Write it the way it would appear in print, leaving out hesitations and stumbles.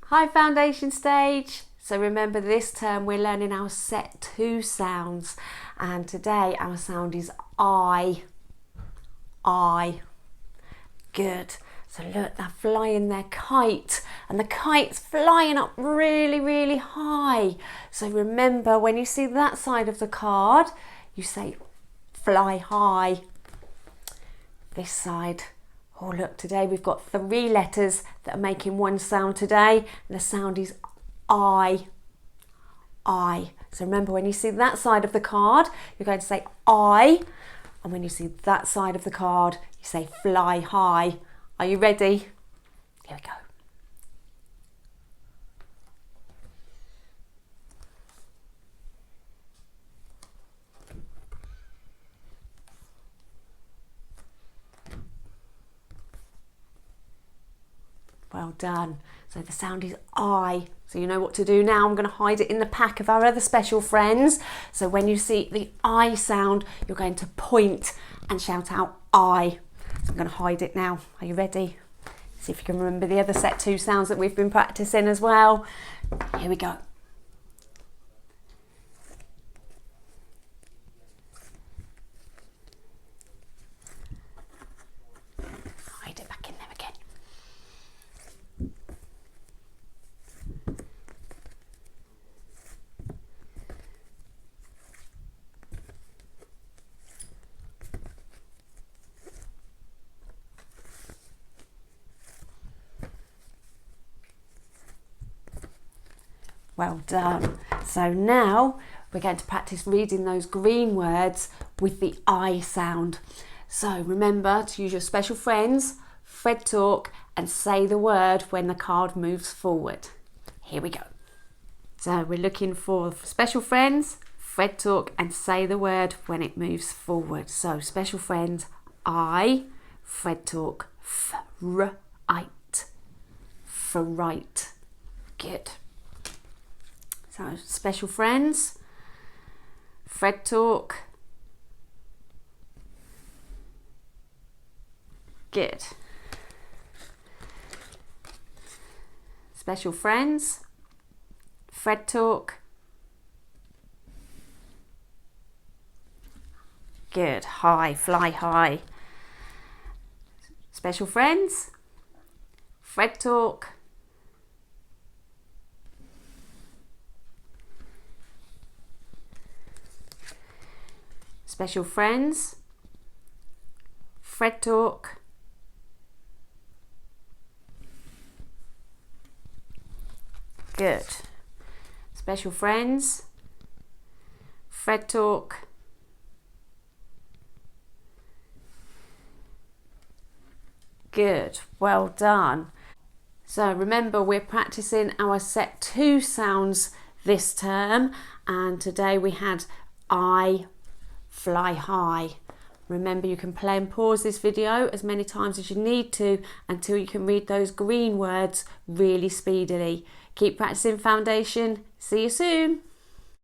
Hi foundation stage. So remember this term we're learning our set 2 sounds, and today our sound is I. Good. So look, they're flying their kite and the kite's flying up really high. So remember when you see that side of the card, you say fly high. This side. Oh look, today we've got 3 letters that are making one sound today, and the sound is I. So remember when you see that side of the card, you're going to say I, and when you see that side of the card, you say fly high. Are you ready? Here we go. Well done. So the sound is I. So you know what to do now. I'm going to hide it in the pack of our other special friends. So when you see the I sound, you're going to point and shout out I. So I'm going to hide it now. Are you ready? See if you can remember the other set 2 sounds that we've been practicing as well. Here we go. Hide it back in there again. Well done. So now we're going to practice reading those green words with the I sound. So remember to use your special friends, Fred talk, and say the word when the card moves forward. Here we go. So we're looking for special friends, Fred talk, and say the word when it moves forward. So special friends, I, Fred talk, fright, fright. Good. So special friends, Fred talk. Good. Special friends, Fred talk. Good. High, fly high. Special friends, Fred talk. Special friends, Fred talk. Good. Special friends, Fred talk. Good. Well done. So remember we're practicing our set 2 sounds this term, and today we had I, fly high. Remember you can play and pause this video as many times as you need to until you can read those green words really speedily. Keep practicing foundation. See you soon.